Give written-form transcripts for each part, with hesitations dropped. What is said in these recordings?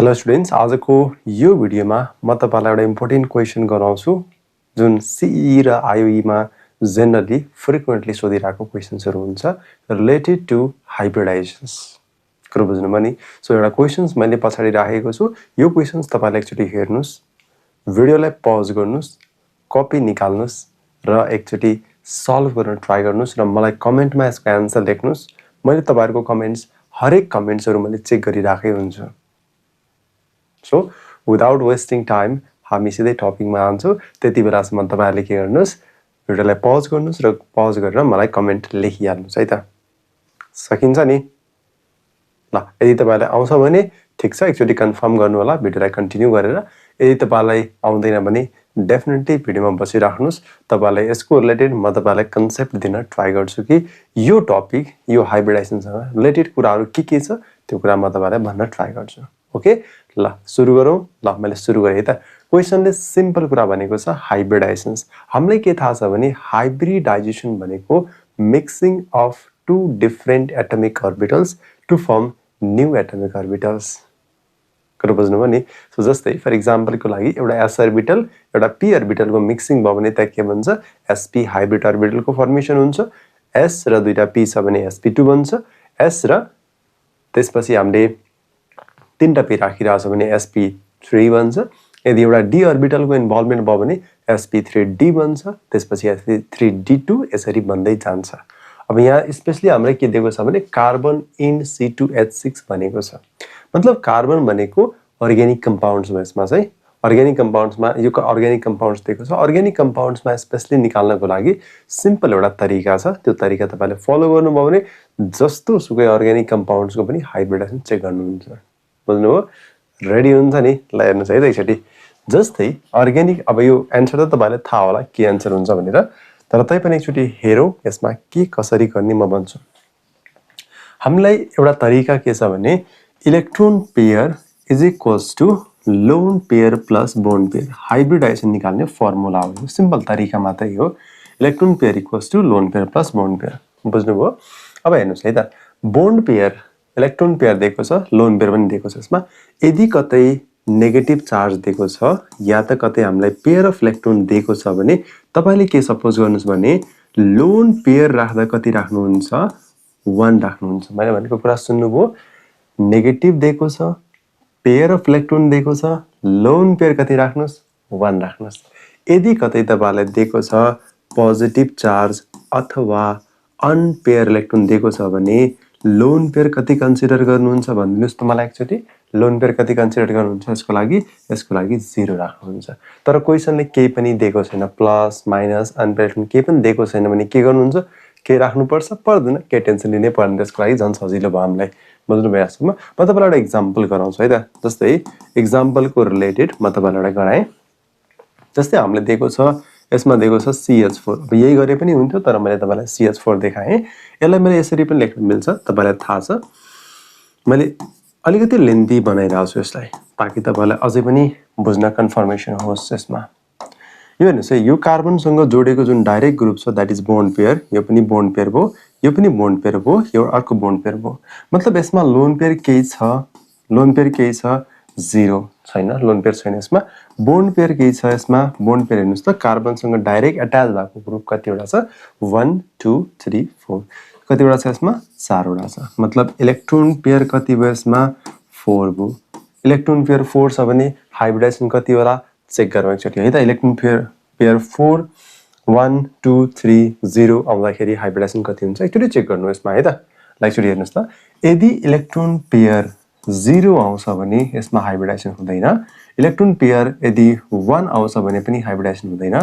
Hello students, आजको यो भिडियोमा म तपाईलाई एउटा इम्पोर्टेन्ट क्वेशन गराउँछु जुन CEE र IOE मा जनरली फ्रिक्वेन्टली सोधिरहेको क्वेशन्सहरु हुन्छ रिलेटेड टु हाइब्रिडाइजेसन्स। कुरा बुझ्नुभयो नि? सो एउटा क्वेशन्स मैले पछाडी राखेको छु। यो क्वेशन्स तपाईले एकचोटी हेर्नुस्, भिडियोलाई पज गर्नुस्, कपी निकाल्नुस् र एकचोटी सल्भ गर्न ट्राई गर्नुस् र मलाई कमेन्टमा यसको आन्सर लेख्नुस्। मैले तपाईहरुको कमेन्ट्स हरेक कमेन्ट्सहरु मैले चेक गरिराखेको हुन्छु। So, without wasting time, हामी सिधै टपिकमा आउँछौं। त्यति बेलासम्म तपाईहरुले के गर्नुस्, भिडियोलाई पज गर्नुस् र पज गरेर मलाई कमेन्ट लेखिहाल्नुस् है त। सकिन्छ नि? ल, यदि तपाईलाई आउँछ भने ठीक छ, एकचोटी कन्फर्म गर्नु होला भिडियोलाई कन्टिन्यू गरेर। यदि तपाईलाई आउँदैन भने डेफिनेटली भिडियोमा बसिराख्नुस्। तपाईलाई यसको रिलेटेड म तपाईलाई कन्सेप्ट दिन ट्राई गर्छु कि यो टपिक, यो हाइब्रिडाइजेसनसँग रिलेटेड कुराहरु के छ त्यो कुरा म तपाईलाई भन्न ट्राई गर्छु। ओके, ल सुरु गरौँ। ल मैले सुरु गरे है त। क्वेशनले सिम्पल कुरा भनेको छ हाइब्रिडाइजेसन्स। हामीलाई के थाहा छ भने हाइब्रिडाइजेसन भनेको mixing of two different atomic orbitals to form new atomic orbitals. कुरा बुझ्नुभयो नि? सो जस्तै फर एक्जाम्पल को लागि एउटा s ऑर्बिटल एउटा p ऑर्बिटल को मिक्सिङ भयो भने त के भन्छ, sp हाइब्रिड ऑर्बिटल को फर्मेसन हुन्छ। s र दुईटा p छ भने sp2 बन्छ। s र त्यसपछि हामीले तीनटा p राखिरहेछ भने sp3 बन्छ। यदि एउटा d ऑर्बिटल को इन्भल्भमेन्ट भयो भने sp3d बन्छ। त्यसपछि sp3d2 यसरी बन्दै जान्छ। अब यहाँ स्पेशली हामीले के दिएको छ भने कार्बन इन C2H6 भनेको छ। मतलब कार्बन भनेको अर्ग्यानिक कम्पाउन्ड्स हो। यसमा चाहिँ अर्ग्यानिक कम्पाउन्ड्समा यो अर्ग्यानिक कम्पाउन्ड्स दिएको छ। अर्ग्यानिक कम्पाउन्ड्समा स्पेशली निकाल्नको लागि सिम्पल एउटा तरिका छ। त्यो तरिका तपाईले फलो गर्नुभयो भने जस्तो सुकै अर्ग्यानिक कम्पाउन्ड्सको पनि हाइब्रिडाइजेसन चेक गर्नुहुन्छ। बुझ्नुभयो? रेडी हुन्छ नि? ल हेर्नुस् है त एकचोटी। जस्तै अर्ग्यानिक, अब यो आन्सर त तपाईलाई थाहा होला के आन्सर हुन्छ भनेर, तर तै पनि एकचोटी हेरौं यसमा के कसरी गर्ने म भन्छु। हामीलाई एउटा तरिका के छ भने electron pair is equals to lone pair plus bond pair. Hybridization निकाल्ने फर्मुला हो। सिम्पल तरिका मात्रै हो। Electron pair equals to lone pair plus bond pair. बुझ्नुभयो? अब हेर्नुस् है त। बोन्ड पेयर इलेक्ट्रोन पेयर दिएको छ, लोन पेयर पनि दिएको छ। यसमा यदि कतै नेगेटिभ चार्ज दिएको छ या त कतै हामीलाई पेयर अफ इलेक्ट्रोन दिएको छ भने तपाईले के सपोज गर्नुस् भने लोन पेयर राख्दा कति राख्नुहुन्छ, 1 राख्नुहुन्छ। मैले भनेको कुरा सुन्नुभयो? नेगेटिभ दिएको छ, पेयर अफ इलेक्ट्रोन दिएको छ, लोन पेयर कति राख्नुस्, 1 राख्नुस्। यदि कतै तपाईलाई दिएको छ पोजिटिभ चार्ज अथवा अनपेयर इलेक्ट्रोन दिएको छ भने लोन पेयर कति कन्सिडर गर्नुहुन्छ भन्दिनुस् त मलाई एकचोटी। लोन पेयर कति कन्सिडर गर्नुहुन्छ यसको लागि 0 राख्नुहुन्छ। तर क्वेशनले केही पनि दिएको छैन, प्लस माइनस अनपेयर इलेक्ट्रोन केही पनि दिएको छैन भने के गर्नुहुन्छ, के राख्नु पर्छ, पर्दैन, के टेन्सन लिनै पर्दैन। त्यसको लागि झन् सजिलो भयो हामीलाई। बुझ्नु भयो यहाँसम्म? म तपाईलाई एउटा एक्जाम्पल गराउँछु है त। जस्तै एक्जाम्पलको रिलेटेड म तपाईलाई एउटा गराएँ। जस्तै हामीले दिएको छ, यसमा दिएको छ CH4। अब यही गरे पनि हुन्थ्यो तर मैले तपाईलाई CH4 देखाएँ। यसलाई मैले यसरी पनि लेख्न मिल्छ, तपाईलाई थाहा छ। मैले अलिकति लेन्थी बनाइरहेको छु यसलाई ताकि तपाईलाई अझै पनि बुझ्न कन्फर्मेसन होस् यसमा। यो हेर्नुस् है, यो कार्बनसँग जोडेको जुन डाइरेक्ट ग्रुप छ दैट इज बोन्ड पेयर। यो पनि बोन्ड पेयर भयो, यो पनि बोन्ड पेयर भयो, यो अर्को बोन्ड पेयर भयो। मतलब यसमा लोन पेयर केही छ, लोन पेयर केही छ, 0 छैन, लोन पेयर छैन यसमा। बोन्ड पेयर केही छ यसमा, बोन्ड पेयर हेर्नुस् त कार्बनसँग डाइरेक्ट अट्याच भएको ग्रुप कतिवटा छ, 1 2 3 4। कतिवटा छ यसमा, 4 वटा छ। मतलब इलेक्ट्रोन पेयर कति भयो यसमा, 4 भयो। इलेक्ट्रोन पेयर 4 छ भने हाइब्रिडाइजेसन कति होला चेक गरौँ एकचोटी है त। इलेक्ट्रोन पेयर 4 1 2 3 0 आउँदाखेरि हाइब्रिडाइजेसन कति हुन्छ एकचोटी चेक गर्नु यसमा है त। ल एकचोटी हेर्नुस् त। यदि इलेक्ट्रोन पेयर 0 आउँछ भने यसमा हाइब्रिडाइजेसन हुँदैन। इलेक्ट्रोन पेयर यदि 1 आउँछ भने पनि हाइब्रिडाइजेसन हुँदैन।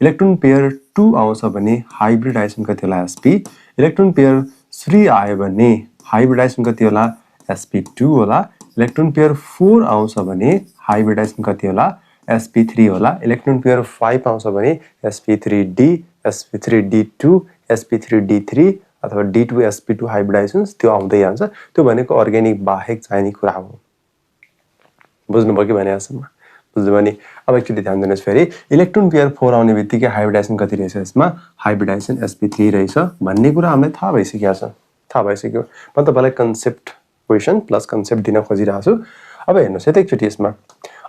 इलेक्ट्रोन पेयर 2 आउँछ भने हाइब्रिडाइजेसन कति होला, sp। इलेक्ट्रोन पेयर 3 आयो भने हाइब्रिडाइजेसन कति होला, sp2 होला। इलेक्ट्रोन पेयर 4 आउँछ भने हाइब्रिडाइजेसन कति होला, sp3 होला। इलेक्ट्रोन पेयर 5 आउँछ भने sp3d, sp3d2, sp3d3 अथवा d2 sp2 हाइब्रिडाइजेसन्स त्यो आउँदै जान्छ। त्यो भनेको अर्ग्यानिक बाहेक चाहिने कुरा हो। बुझ्नुभयो कि भने यहाँसम्म? बुझ्नुभयो नि? अब एकचोटी ध्यान दिनुहोस् फेरि। इलेक्ट्रोन पेयर 4 आउने बित्तिकै हाइब्रिडाइजेसन कति रहेछ यसमा, हाइब्रिडाइजेसन sp3 रहेछ भन्ने कुरा हामीलाई थाहा भइसकेको छ। थाहा भइसक्यो। म तपाईलाई कन्सेप्ट क्वेशन प्लस कन्सेप्ट दिन खोजिरहेको छु। अब हेर्नुस् है त एकचोटी यसमा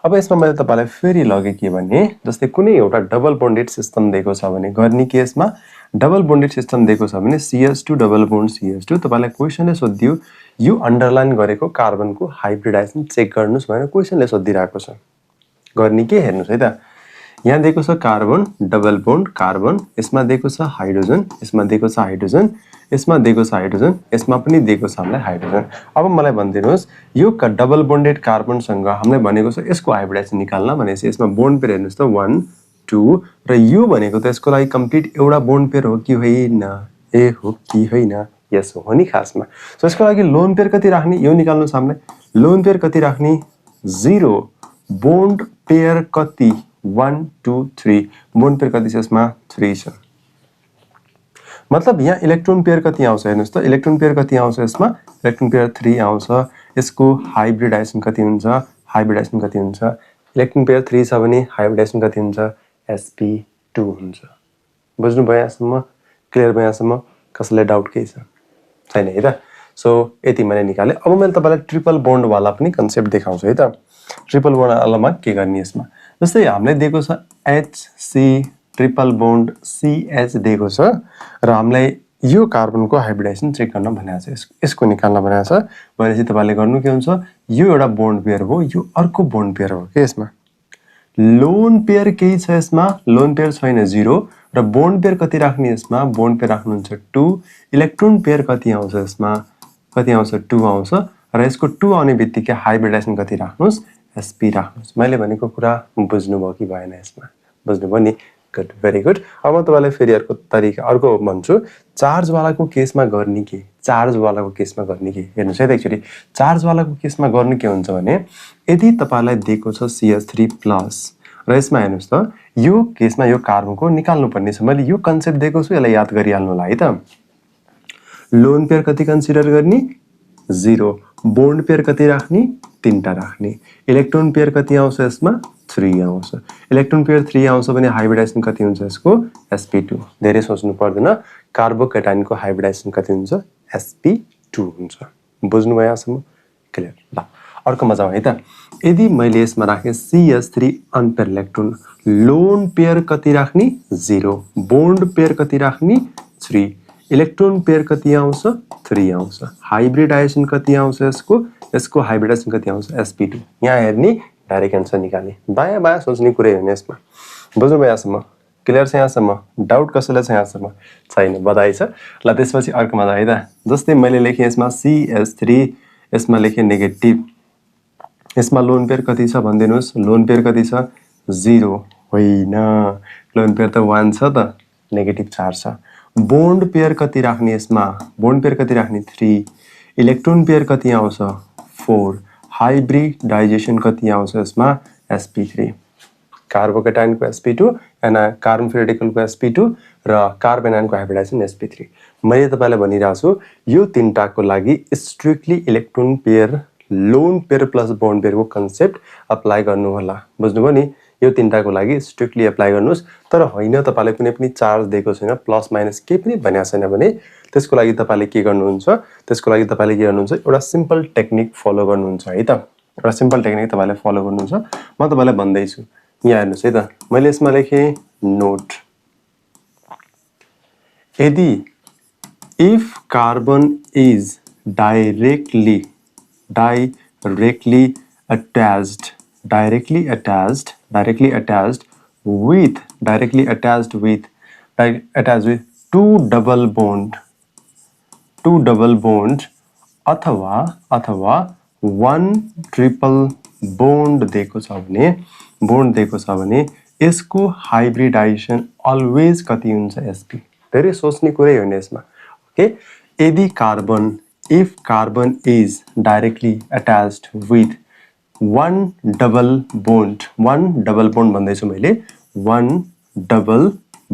अब यसमा मैले तपाईलाई फेरि लगे के भने जस्तै कुनै एउटा डबल बन्डेड सिस्टम दिएको छ भने गर्ने केसमा डबल बन्डेड सिस्टम दिएको छ भने CH2 डबल बन्ड CH2 तपाईलाई क्वेशनले सोधियो यो अन्डरलाइन गरेको कार्बनको हाइब्रिडाइजेसन चेक गर्नुस् भनेर क्वेशनले सोधिरहेको छ गर्ने के हेर्नुस् है त यहाँ दिएको छ कार्बन डबल बन्ड कार्बन यसमा दिएको छ हाइड्रोजन यसमा दिएको छ हाइड्रोजन यसमा दिएको छ हाइड्रोजन यसमा पनि दिएको छ हामीलाई हाइड्रोजन अब मलाई भन्दिनुस् यो डबल बन्डेड कार्बन सँग हामीले भनेको छ यसको हाइब्रिडाइजेसन निकाल्न भनेपछि यसमा बन्ड पेयर हेर्नुस् त 1 2 र यो भनेको त यसको लागि कम्प्लिट एउटा बन्ड पेयर हो कि होइन ए हो कि होइन यस हो नि खासमा सो यसको लागि लोन पेयर कति राख्ने यो निकाल्नुस् हामीले लोन पेयर कति राख्ने 0 बन्ड पेयर कति 1 2 3 बन्ड पेयर कति छ यसमा 3 छ मतलब यहाँ इलेक्ट्रोन पेयर कति आउँछ हेर्नुस् त इलेक्ट्रोन पेयर कति आउँछ यसमा इलेक्ट्रोन पेयर 3 आउँछ यसको हाइब्रिडाइजेसन कति हुन्छ हाइब्रिडाइजेसन कति हुन्छ इलेक्ट्रोन पेयर 3 छ भने हाइब्रिडाइजेसन कति हुन्छ sp² हुन्छ बुझ्नु भयो यहाँसम्म क्लियर भयो यहाँसम्म कसैलाई डाउट केही छ छैन है त सो यति मैले निकाले अब मैले तपाईलाई ट्रिपल बन्ड वाला पनि कन्सेप्ट देखाउँछु है त ट्रिपल बन्ड वालामा के गर्ने यसमा जस्तै हामीले दिएको छ HC ट्रिपल बन्ड CH दिएको छ र हामीलाई यो कार्बनको हाइब्रिडाइजेसन चेक गर्न भनेको छ यसको निकाल्न भनेको छ भनेपछि तपाईले गर्नु के हुन्छ यो एउटा बन्ड पेयर हो यो अर्को बन्ड पेयर हो के यसमा लोन पेयर केही छ यसमा लोन पेयर छैन 0 र बन्ड पेयर कति राख्ने यसमा बन्ड पेयर राख्नुहुन्छ 2 इलेक्ट्रोन पेयर कति आउँछ यसमा कति आउँछ 2 आउँछ र यसको 2 आउने बित्तिकै हाइब्रिडाइजेसन कति राख्नुस् sp राख्नुस् मैले भनेको कुरा बुझ्नुभयो कि भएन यसमा बुझ्नुभयो नि गुड भेरी गुड अब म तपाईलाई फेरि अर्को तरिका अर्को भन्छु चार्ज वालाको केसमा गर्ने के चार्ज वालाको केसमा गर्ने के हेर्नुस् है त एकचोटी चार्ज वालाको केसमा गर्ने के हुन्छ भने यदि तपाईलाई दिएको छ CH3+ र यसमा हेर्नुस् त यो केसमा यो कार्बनको निकाल्नु पर्ने छ मैले यो कन्सेप्ट दिएको छु यसलाई याद गरिहाल्नु होला है त लोन पेयर कति कन्सिडर गर्ने 0 बन्ड पेयर कति राख्ने 3टा राख्ने इलेक्ट्रोन पेयर कति आउँछ यसमा 3 आउँछ इलेक्ट्रोन पेयर 3 आउँछ भने हाइब्रिडाइजेसन कति हुन्छ यसको sp² धेरै सोच्नु पर्दैन कार्बोकेटाइनको हाइब्रिडाइजेसन कति हुन्छ sp² हुन्छ बुझ्नु भयो यहाँसम्म क्लियर ल अर्को मजा है त यदि मैले यसमा राखे CH3 unpaired electron lone pair कति राख्ने 0 बन्ड पेयर कति राख्ने 3 इलेक्ट्रोन पेयर कति आउँछ 3 आउँछ हाइब्रिडाइजेसन कति आउँछ यसको हाइब्रिडाइजेसन कति आउँछ sp² यहाँ हेर्ने डाइरेक्ट आन्सर निकाल्ने दायाँ बायाँ सोच्ने कुरै होइन यसमा बुझ्नु भयो यहाँसम्म क्लियर छ यहाँसम्म डाउट कसैलाई छ यहाँसम्म छैन बधाई छ ल त्यसपछि अर्को मजा है त जस्तै मैले लेखेँ यसमा CH3 यसमा लेखेँ नेगेटिभ यसमा लोन पेयर कति छ भनिदिनुस् लोन पेयर कति छ 0 होइन लोन पेयर त 1 छ त नेगेटिभ चार्ज छ बन्ड पेयर कति राख्ने यसमा बन्ड पेयर कति राख्ने 3 इलेक्ट्रोन पेयर कति आउँछ 4 हाइब्रिडाइजेसन कति आउँछ यसमा sp3 कार्बोकेटाइनको sp2 एना कार्बन फ्री रेडिकलको sp2 र कार्बन आयनको हाइब्रिडाइजेसन sp3 मैले तपाईलाई भनिरहेको छु यो तीनटाको लागि strictly electron pair lone pair plus bond पेयरको कन्सेप्ट अप्लाई गर्नु होला बुझ्नुभयो नि यो तीनटाको लागि स्ट्रिक्टली अप्लाई गर्नुस् तर होइन तपाईलाई कुनै पनि चार्ज दिएको छैन प्लस माइनस केही पनि भनेको छैन भने त्यसको लागि तपाईले के गर्नुहुन्छ त्यसको लागि तपाईले के गर्नुहुन्छ एउटा सिम्पल टेक्निक फलो गर्नुहुन्छ है त एउटा सिम्पल टेक्निक तपाईले फलो गर्नुहुन्छ म तपाईलाई भन्दै छु यहाँ हेर्नुस् है त मैले यसमा लेखे नोट यदि if carbon is directly attached with two double bond अथवा one triple bond दिएको छ भने यसको हाइब्रिडाइजेसन अलवेज कति हुन्छ sp धेरै सोच्ने कुरै होइन यसमा ओके यदि if carbon is directly attached with one double bond भन्दैछु मैले one double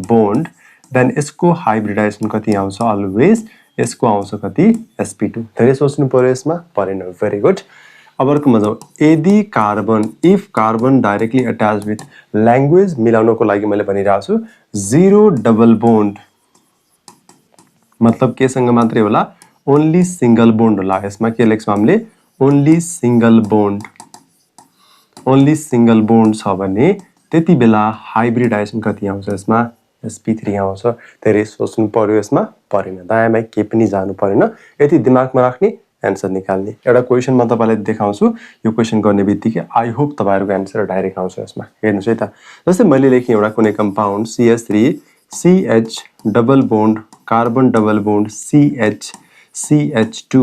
bond then यसको हाइब्रिडाइजेसन कति आउँछ अलवेज यसको आउँछ कति sp2 धेरै सोच्नु पर्यो यसमा परेन भेरी गुड अब अर्को मजा यदि if carbon directly attached with language मिलाउनको लागि मैले भनिरहेको छु zero double bond मतलब केसँग मात्रै होला ओन्ली सिंगल बोन्ड होला यसमा के लेख्छौं हामीले only single bond only single bond छ भने त्यति बेला हाइब्रिडाइजेसन कति आउँछ यसमा sp3 आउँछ धेरै सोच्नु पर्यो यसमा परेन दायाँमा के पनि जानु परेन यति दिमागमा राख्ने आन्सर निकाल्ने एउटा क्वेशन म तपाईलाई देखाउँछु यो क्वेशन गर्ने बित्तिकै आई होप तपाईहरुको आन्सर डाइरेक्ट आउँछ यसमा हेर्नुस् है त जस्तै मैले लेखेँ एउटा कुनै compound CH3 CH double bond carbon double bond CH CH2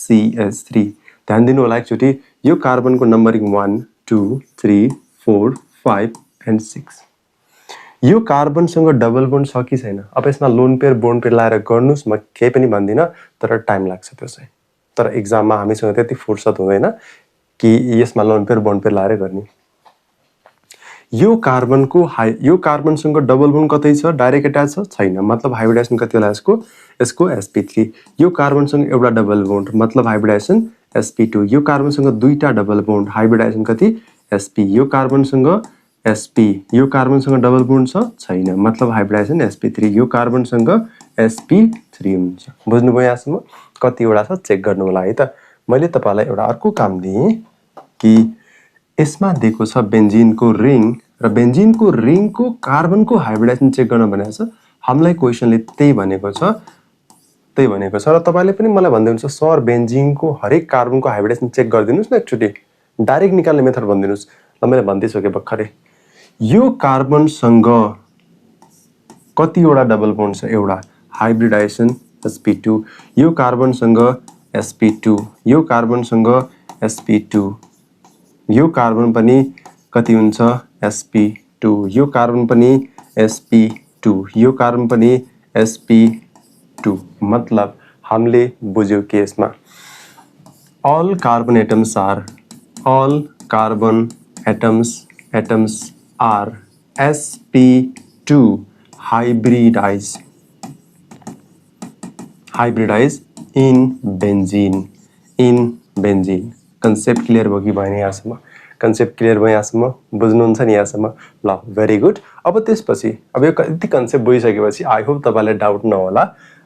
CH3 ध्यान दिनु होला एकचोटी यो कार्बनको नम्बरिङ 1 2 3 4 5 and 6 यो कार्बनसँग डबल बोन्ड छ कि छैन अब यसमा लोन पेयर बोन्ड पेयर लाएर गर्नुस् म केही पनि भन्दिन तर टाइम लाग्छ त्यो चाहिँ तर एक्जाममा हामीसँग त्यति फुर्सद हुँदैन कि यसमा लोन पेयर बोन्ड पेयर लाएर गर्ने यो कार्बनसँग डबल बोन्ड कतै छ डाइरेक्ट अट्याच छ छैन मतलब हाइब्रिडाइजेसन कति होला यसको sp3 यो कार्बनसँग एउटा डबल बोन्ड मतलब हाइब्रिडाइजेसन sp2 यो कार्बनसँग दुईटा डबल बोन्ड हाइब्रिडाइजेसन कति sp यो कार्बनसँग sp यो कार्बनसँग डबल बोन्ड छ छैन मतलब हाइब्रिडाइजेसन sp3 यो कार्बनसँग sp3 हुन्छ बुझ्नुभयो यहाँसम्म कति वटा छ चेक गर्नु होला है त मैले तपाईलाई एउटा अर्को काम दिए कि यसमा दिएको छ बेन्जिनको रिङ र बेन्जिनको रिङको कार्बनको हाइब्रिडाइजेसन चेक गर्न भनेको छ हामीलाई क्वेशनले त्यही भनेको छ र तपाईले पनि मलाई भन्दै हुनुहुन्छ सर बेन्जिनको हरेक कार्बनको हाइब्रिडाइजेसन चेक गरिदिनुस् न एकचोटी डाइरेक्ट निकाल्ने मेथड भनिदिनुस् ल मैले भन्दिसके भर्खरै यो कार्बनसँग कतिवटा डबल बोन्ड छ एउटा हाइब्रिडाइजेसन sp2 यो कार्बनसँग sp2 यो कार्बनसँग sp2 यो कार्बन पनि कति हुन्छ sp2 यो कार्बन पनि sp2 यो कार्बन पनि sp2 मतलब हामीले बुझ्यौ के यसमा all carbon atoms are sp2 hybridize in benzene concept clear भयो कि भएन यहाँसम्म कन्सेप्ट क्लियर भयो यहाँसम्म बुझ्नुहुन्छ नि यहाँसम्म ल भेरी गुड अब त्यसपछि अब यो कति कन्सेप्ट बुझिसकेपछि आई होप तपाईलाई डाउट नहोला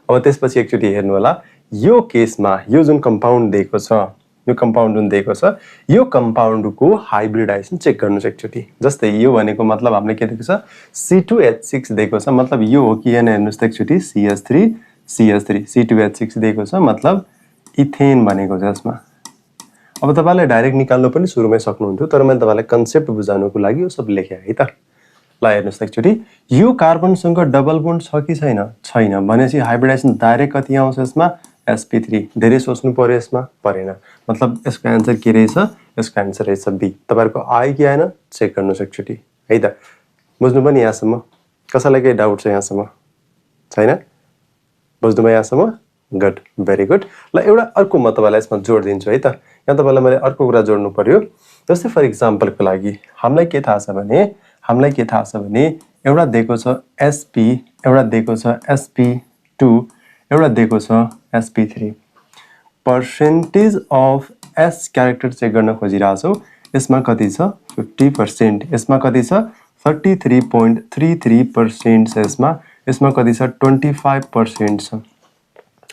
अब त्यसपछि एकचोटी हेर्नु होला यो केसमा यो जुन कम्पाउन्ड दिएको छ यो कम्पाउन्डको हाइब्रिडाइजेसन चेक गर्नुस् एकचोटी जस्तै यो भनेको मतलब हामीले के दिएको छ C2H6 दिएको छ मतलब यो हो कि हैन हेर्नुस् त एकचोटी CH3 C2H6 दिएको छ मतलब इथेन भनेको छ यसमा अब तपाईलाई डाइरेक्ट निकाल्नु पनि सुरुमै सक्नुहुन्थ्यो तर मैले तपाईलाई कन्सेप्ट बुझाउनको लागि यो सब लेखे है त ल हेर्नुस् एकचोटी यो कार्बनसँग डबल बोन्ड छ कि छैन भनेपछि हाइब्रिडाइजेसन डाइरेक्ट कति आउँछ यसमा sp3 धेरै सोच्नु पर्यो यसमा परेन मतलब यसको आन्सर के रहेछ यसको आन्सर रहेछ बी तपाईहरुको आयो कि आएन चेक गर्नुस् एकचोटी है त बुझ्नु पनि यहाँसम्म कसैलाई केही डाउट छ यहाँसम्म छैन बुझ्नुभयो यहाँसम्म गुड भेरी गुड ल एउटा अर्को म तपाईलाई यसमा जोड दिन्छु है त यहाँ तपाईलाई मैले अर्को कुरा जोड्नु पर्यो जस्तै फर एक्जाम्पलको लागि हामीलाई के थाहा छ भने एउटा दिएको छ sp एउटा दिएको छ sp2 एउटा दिएको छ sp3 percentage of s character check गर्न खोजिरहेछौ यसमा कति छ 50% यसमा कति छ 33.33% छ यसमा कति छ 25% छ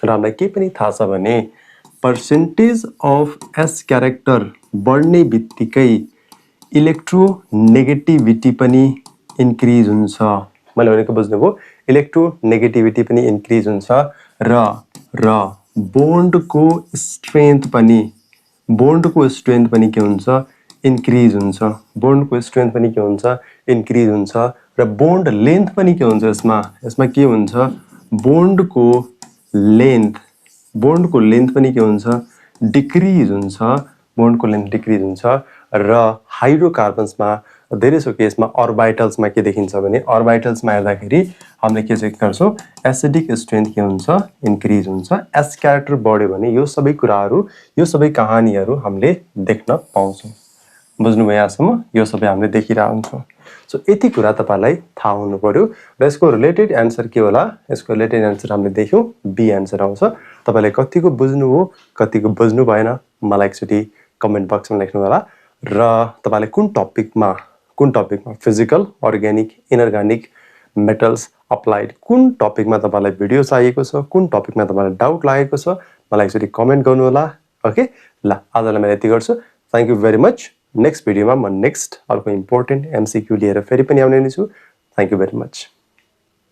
र हामीलाई के पनि थाहा छ भने पर्सेन्टेज अफ s क्यारेक्टर बढ्ने बित्तिकै इलेक्ट्रोनेगेटिभिटी पनि इन्क्रिज हुन्छ मैले भनेको बुझ्नुभयो इलेक्ट्रोनेगेटिभिटी पनि इन्क्रिज हुन्छ र बोन्डको स्ट्रेन्थ पनि के हुन्छ इन्क्रिज हुन्छ र बोन्ड लेन्थ पनि के हुन्छ यसमा के हुन्छ बोन्डको लेन्थ पनि के हुन्छ डिक्रिज हुन्छ र हाइड्रोकार्बन्समा धेरैसो केसमा अर्बिटल्समा के देखिन्छ भने अर्बिटल्समा हेर्दाखेरि हामीले के चेक गर्छौं एसिडिक स्ट्रेन्थ के हुन्छ इन्क्रिज हुन्छ एस क्यारेक्टर बढ्यो भने यो सबै कुराहरु यो सबै कहानीहरु हामीले देख्न पाउँछौं बुझ्नुभयो यहाँसम्म यो सबै हामीले देखिरा हुन्छौं सो यति कुरा तपाईलाई थाहा हुनु पर्यो र यसको रिलेटेड आन्सर के होला यसको रिलेटेड आन्सर हामीले देख्यौं बी आन्सर आउँछ तपाईले कतिको बुझ्नु हो कतिको बुझ्नु भएन मलाई एकचोटी कमेन्ट बक्समा लेख्नु होला र तपाईले कुन टपिकमा physical organic inorganic metals applied कुन टपिकमा तपाईलाई भिडियो चाहिएको छ कुन टपिकमा तपाईलाई डाउट लागेको छ मलाई एकचोटी कमेन्ट गर्नु होला ओके ल आजलाई मैले यति गर्छु thank you very much next भिडियोमा म नेक्स्ट अर्को इम्पोर्टेन्ट MCQ लिएर फेरि पनि आउने नै छु। Thank you very much.